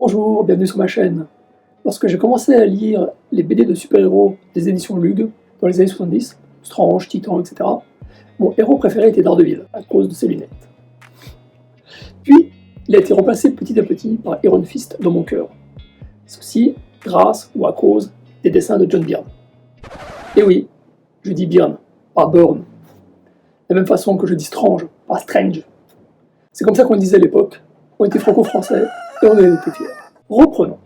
Bonjour, bienvenue sur ma chaîne. Lorsque j'ai commencé à lire les BD de super-héros des éditions Lug dans les années 70, Strange, Titan, etc., mon héros préféré était Daredevil, à cause de ses lunettes. Puis, il a été remplacé petit à petit par Iron Fist dans mon cœur. Ceci grâce ou à cause des dessins de John Byrne. Et oui, je dis Byrne, pas Byrne. De la même façon que je dis Strange, pas Strange. C'est comme ça qu'on disait à l'époque. On était franco-français et on en était fiers. Reprenons.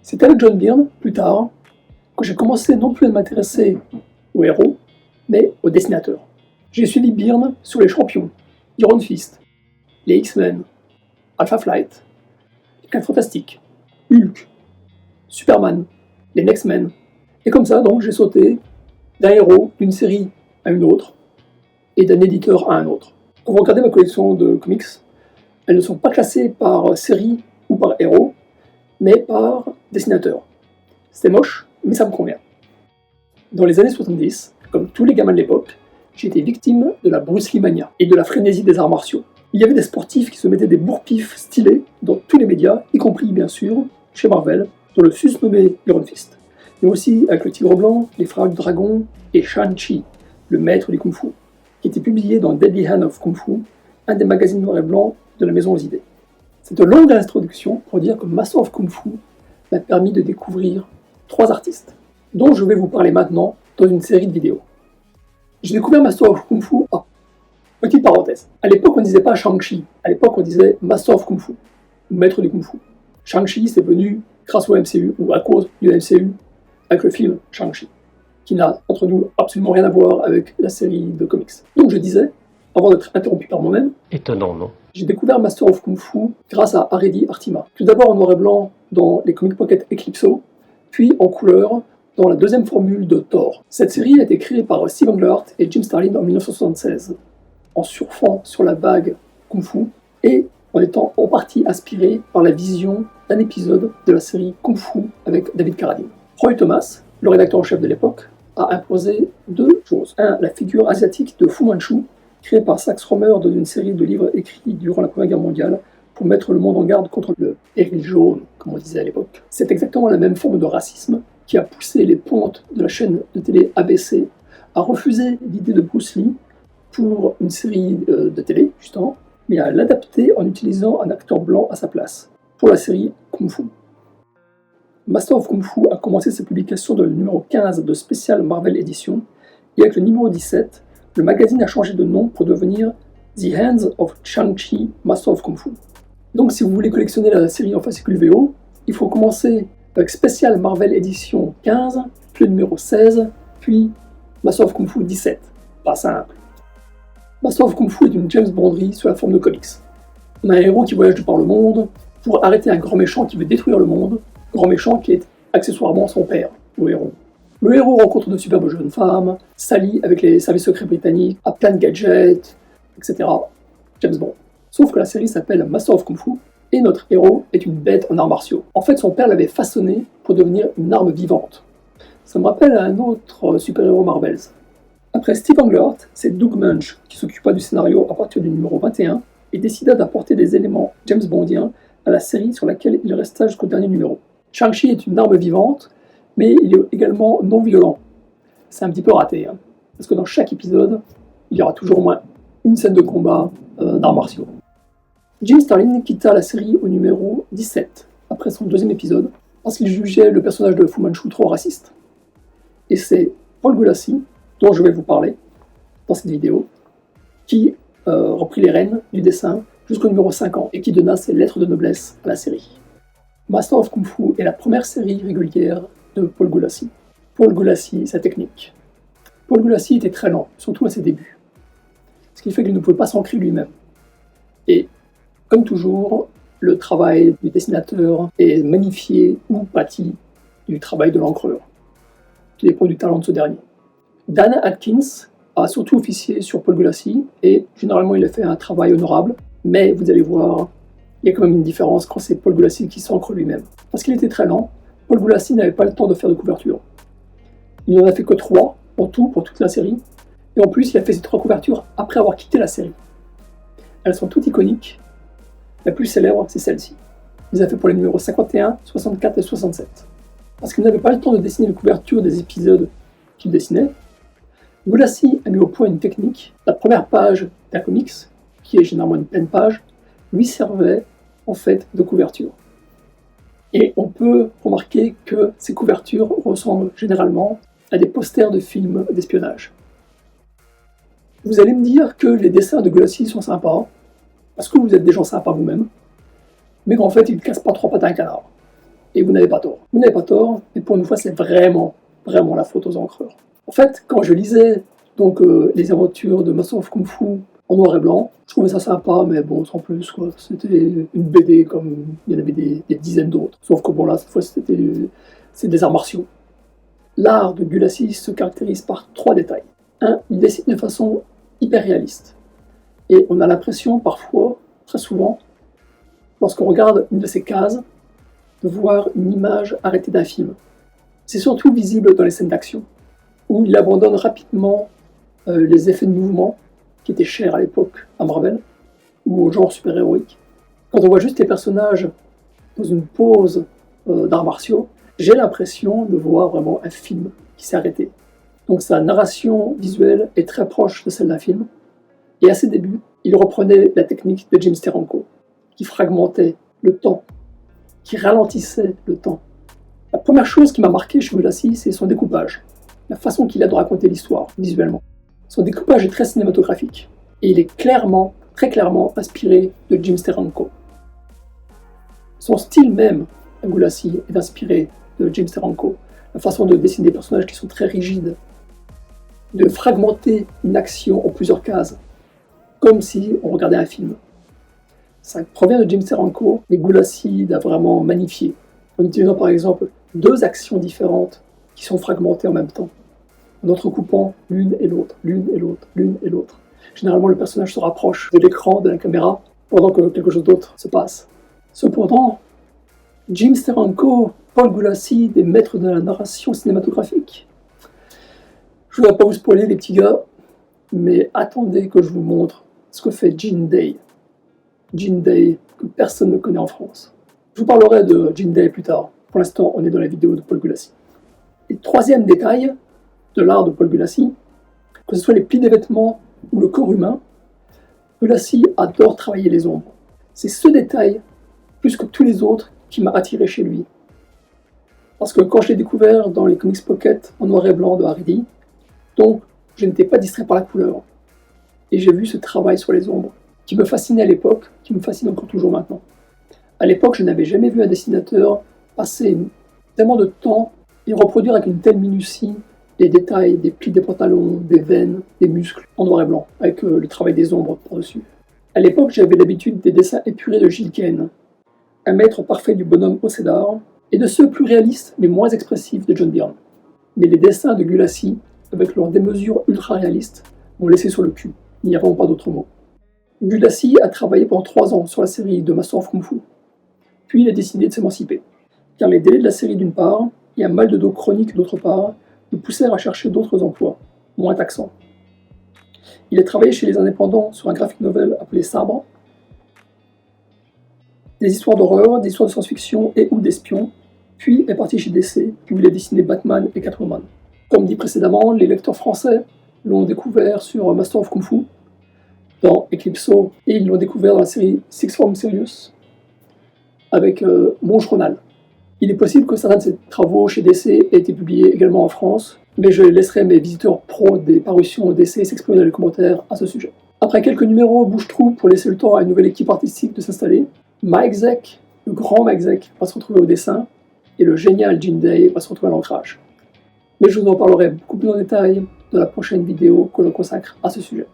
C'est avec John Byrne, plus tard, que j'ai commencé non plus à m'intéresser aux héros, mais aux dessinateurs. J'ai suivi Byrne sur les champions, Iron Fist, les X-Men, Alpha Flight, les 4 Fantastiques, Hulk, Superman, les Next Men. Et comme ça, donc, j'ai sauté d'un héros, d'une série à une autre, et d'un éditeur à un autre. Quand vous regardez ma collection de comics, elles ne sont pas classées par série ou par héros, mais par dessinateur. C'est moche, mais ça me convient. Dans les années 70, comme tous les gamins de l'époque, j'ai été victime de la Bruce Lee mania et de la frénésie des arts martiaux. Il y avait des sportifs qui se mettaient des bourre-pifs stylés dans tous les médias, y compris bien sûr chez Marvel, dont le susnommé Iron Fist, mais aussi avec le Tigre Blanc, les Frères du Dragon et Shang-Chi, le maître du Kung Fu, qui était publié dans Deadly Hand of Kung Fu, un des magazines noir et blanc de la Maison aux Idées. Cette longue introduction pour dire que Master of Kung Fu m'a permis de découvrir 3 artistes, dont je vais vous parler maintenant dans une série de vidéos. J'ai découvert Master of Kung Fu. Petite parenthèse. À l'époque, on ne disait pas Shang-Chi. À l'époque, on disait Master of Kung Fu, ou Maître du Kung Fu. Shang-Chi, c'est venu grâce au MCU, ou à cause du MCU, avec le film Shang-Chi, qui n'a, entre nous, absolument rien à voir avec la série de comics. Donc je disais, avant d'être interrompu par moi-même, étonnant, non? J'ai découvert Master of Kung Fu grâce à Haredi Artima. Tout d'abord en noir et blanc dans les Comic Pocket Eclipso, puis en couleur dans la deuxième formule de Thor. Cette série a été créée par Steve Englehart et Jim Starlin en 1976, en surfant sur la vague Kung Fu et en étant en partie inspirée par la vision d'un épisode de la série Kung Fu avec David Carradine. Roy Thomas, le rédacteur en chef de l'époque, a imposé 2 choses. 1. La figure asiatique de Fu Manchu, créée par Sax Rohmer dans une série de livres écrits durant la Première Guerre mondiale pour mettre le monde en garde contre le péril jaune, comme on disait à l'époque. C'est exactement la même forme de racisme qui a poussé les pontes de la chaîne de télé ABC à refuser l'idée de Bruce Lee pour une série de télé, justement, mais à l'adapter en utilisant un acteur blanc à sa place, pour la série Kung Fu. Master of Kung Fu a commencé sa publication dans le numéro 15 de Special Marvel Edition, et avec le numéro 17, le magazine a changé de nom pour devenir The Hands of Shang-Chi Master of Kung Fu. Donc si vous voulez collectionner la série en fascicule VO, il faut commencer avec Special Marvel Edition 15, puis le numéro 16, puis Master of Kung Fu 17. Pas simple. Master of Kung Fu est une James Bonderie sous la forme de comics. On a un héros qui voyage par le monde pour arrêter un grand méchant qui veut détruire le monde, grand méchant qui est accessoirement son père, le héros. Le héros rencontre de superbes jeunes femmes, s'allie avec les services secrets britanniques, a plein de gadgets, etc. James Bond. Sauf que la série s'appelle Master of Kung Fu, et notre héros est une bête en arts martiaux. En fait, son père l'avait façonné pour devenir une arme vivante. Ça me rappelle un autre super-héros Marvels. Après Steve Englehart, c'est Doug Munch qui s'occupa du scénario à partir du numéro 21 et décida d'apporter des éléments James Bondiens à la série sur laquelle il resta jusqu'au dernier numéro. Shang-Chi est une arme vivante, mais il est également non violent. C'est un petit peu raté, parce que dans chaque épisode, il y aura toujours au moins une scène de combat d'arts martiaux. Jim Starlin quitta la série au numéro 17, après son 2e épisode, parce qu'il jugeait le personnage de Fu Manchu trop raciste. Et c'est Paul Gulacy, dont je vais vous parler dans cette vidéo, qui reprit les rênes du dessin jusqu'au numéro 50 et qui donna ses lettres de noblesse à la série. Master of Kung Fu est la première série régulière de Paul Gulacy. Paul Gulacy, sa technique. Paul Gulacy était très lent, surtout à ses débuts. Ce qui fait qu'il ne pouvait pas s'ancrer lui-même. Et, comme toujours, le travail du dessinateur est magnifié ou pâti du travail de l'encreur. Tout dépend du talent de ce dernier. Dan Atkins a surtout officié sur Paul Gulacy, et généralement il a fait un travail honorable, mais vous allez voir, il y a quand même une différence quand c'est Paul Gulacy qui s'ancre lui-même. Parce qu'il était très lent, Paul Gulacy n'avait pas le temps de faire de couverture. Il n'en a fait que 3 en tout pour toute la série, et en plus il a fait ces 3 couvertures après avoir quitté la série. Elles sont toutes iconiques, la plus célèbre c'est celle-ci. les a fait pour les numéros 51, 64 et 67. Parce qu'il n'avait pas le temps de dessiner les couvertures des épisodes qu'il dessinait, Gulassi a mis au point une technique. La première page d'un comics, qui est généralement une pleine page, lui servait en fait de couverture. Et on peut remarquer que ces couvertures ressemblent généralement à des posters de films d'espionnage. Vous allez me dire que les dessins de Gulassi sont sympas, parce que vous êtes des gens sympas vous-même, mais qu'en fait ils ne cassent pas trois pattes à un canard. Et vous n'avez pas tort. Vous n'avez pas tort, et pour une fois c'est vraiment la faute aux encreurs. En fait, quand je lisais donc les aventures de Master of Kung Fu en noir et blanc, je trouvais ça sympa, mais bon, sans plus, quoi. C'était une BD comme il y en avait des dizaines d'autres. Sauf que bon, là, cette fois, c'est des arts martiaux. L'art de Gulassi se caractérise par trois détails. Un, il dessine de façon hyper réaliste. Et on a l'impression, parfois, très souvent, lorsqu'on regarde une de ces cases, de voir une image arrêtée d'un film. C'est surtout visible dans les scènes d'action, où il abandonne rapidement les effets de mouvement, qui étaient chers à l'époque à Marvel, ou au genre super-héroïque. Quand on voit juste les personnages dans une pose d'arts martiaux, j'ai l'impression de voir vraiment un film qui s'est arrêté. Donc sa narration visuelle est très proche de celle d'un film, et à ses débuts, il reprenait la technique de Jim Steranko, qui fragmentait le temps, qui ralentissait le temps. La première chose qui m'a marqué chez Gulassi, c'est son découpage, la façon qu'il a de raconter l'histoire visuellement. Son découpage est très cinématographique, et il est très clairement inspiré de Jim Steranko. Son style même, à Gulassi, est inspiré de Jim Steranko. La façon de dessiner des personnages qui sont très rigides, de fragmenter une action en plusieurs cases, comme si on regardait un film. Ça provient de Jim Steranko, mais Gulassi l'a vraiment magnifié, en utilisant par exemple deux actions différentes qui sont fragmentées en même temps, en entrecoupant l'une et l'autre, l'une et l'autre, l'une et l'autre. Généralement, le personnage se rapproche de l'écran, de la caméra, pendant que quelque chose d'autre se passe. Cependant, Jim Steranko, Paul Gulassi, des maîtres de la narration cinématographique. Je ne voudrais pas vous spoiler, les petits gars, mais attendez que je vous montre ce que fait Gene Day. Gene Day, que personne ne connaît en France. Je vous parlerai de Gene Day plus tard. Pour l'instant, on est dans la vidéo de Paul Gulassi. Et troisième détail de l'art de Paul Gulassi, que ce soit les plis des vêtements ou le corps humain, Gulassi adore travailler les ombres. C'est ce détail, plus que tous les autres, qui m'a attiré chez lui. Parce que quand je l'ai découvert dans les Comics Pocket en noir et blanc de Hardy, donc je n'étais pas distrait par la couleur. Et j'ai vu ce travail sur les ombres, qui me fascinait à l'époque, qui me fascine encore toujours maintenant. À l'époque, je n'avais jamais vu un dessinateur passer tellement de temps et reproduire avec une telle minutie les détails des plis des pantalons, des veines, des muscles, en noir et blanc, avec le travail des ombres par-dessus. À l'époque, j'avais l'habitude des dessins épurés de Gil Kane, un maître parfait du bonhomme au cédar, et de ceux plus réalistes mais moins expressifs de John Byrne. Mais les dessins de Gulassi, avec leurs démesures ultra-réalistes, m'ont laissé sur le cul. Il n'y a vraiment pas d'autre mot. Gulassi a travaillé pendant 3 ans sur la série de Master of Kung Fu. Puis il a décidé de s'émanciper, car les délais de la série d'une part, et un mal de dos chronique d'autre part, le poussèrent à chercher d'autres emplois, moins taxants. Il a travaillé chez les indépendants sur un graphic novel appelé Sabre, des histoires d'horreur, des histoires de science-fiction et ou d'espions, puis est parti chez DC, où il a dessiné Batman et Catwoman. Comme dit précédemment, les lecteurs français l'ont découvert sur Master of Kung Fu, dans Eclipso, et ils l'ont découvert dans la série Six Form Serious, avec Monge Ronald. Il est possible que certains de ses travaux chez DC aient été publiés également en France, mais je laisserai mes visiteurs pros des parutions DC s'exprimer dans les commentaires à ce sujet. Après quelques numéros bouche-trou pour laisser le temps à une nouvelle équipe artistique de s'installer, Mike Zeck, le grand Mike Zeck, va se retrouver au dessin, et le génial Gene Day va se retrouver à l'ancrage. Mais je vous en parlerai beaucoup plus en détail dans la prochaine vidéo que je consacre à ce sujet.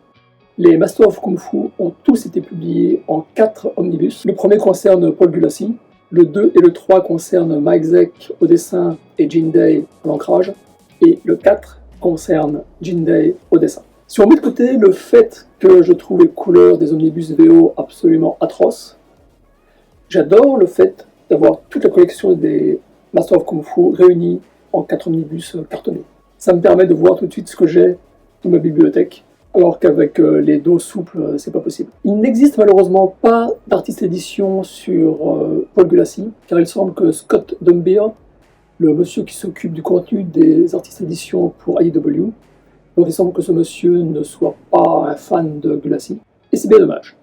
Les Masters of Kung Fu ont tous été publiés en 4 omnibus. Le premier concerne Paul Gulassi, le 2 et le 3 concernent Mike Zeck au dessin et Gene Day à l'ancrage, et le 4 concerne Gene Day au dessin. Si on met de côté le fait que je trouve les couleurs des omnibus VO absolument atroces, j'adore le fait d'avoir toute la collection des Masters of Kung Fu réunis en 4 omnibus cartonnés. Ça me permet de voir tout de suite ce que j'ai dans ma bibliothèque alors qu'avec les dos souples, c'est pas possible. Il n'existe malheureusement pas d'artiste édition sur Paul Gulacy, car il semble que Scott Dumbia, le monsieur qui s'occupe du contenu des artistes éditions pour IDW, donc il semble que ce monsieur ne soit pas un fan de Gulacy, et c'est bien dommage.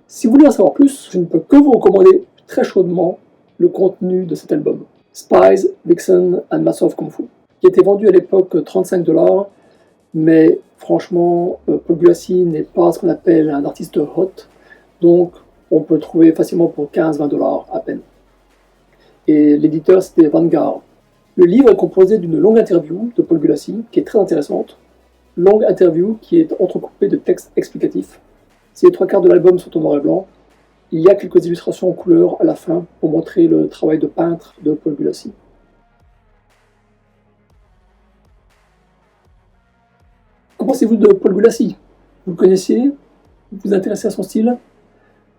Si vous voulez en savoir plus, je ne peux que vous recommander très chaudement le contenu de cet album, Spies, Vixen and Master of Kung Fu, qui était vendu à l'époque 35$, mais franchement, Paul Gulacy n'est pas ce qu'on appelle un artiste hot, donc on peut le trouver facilement pour 15-20$ à peine. Et l'éditeur c'était Vanguard. Le livre est composé d'une longue interview de Paul Gulacy, qui est très intéressante, longue interview qui est entrecoupée de textes explicatifs. Si les 3/4 de l'album sont en noir et blanc, il y a quelques illustrations en couleur à la fin pour montrer le travail de peintre de Paul Gulacy. Qu'en pensez-vous de Paul Gulacy? Vous le connaissiez? Vous vous intéressez à son style?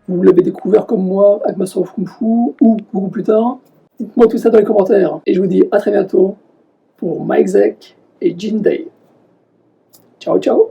Vous l'avez découvert comme moi avec Master of Kung Fu ou beaucoup plus tard? Dites-moi tout ça dans les commentaires. Et je vous dis à très bientôt pour Mike Zeck et Jin Day. Ciao ciao!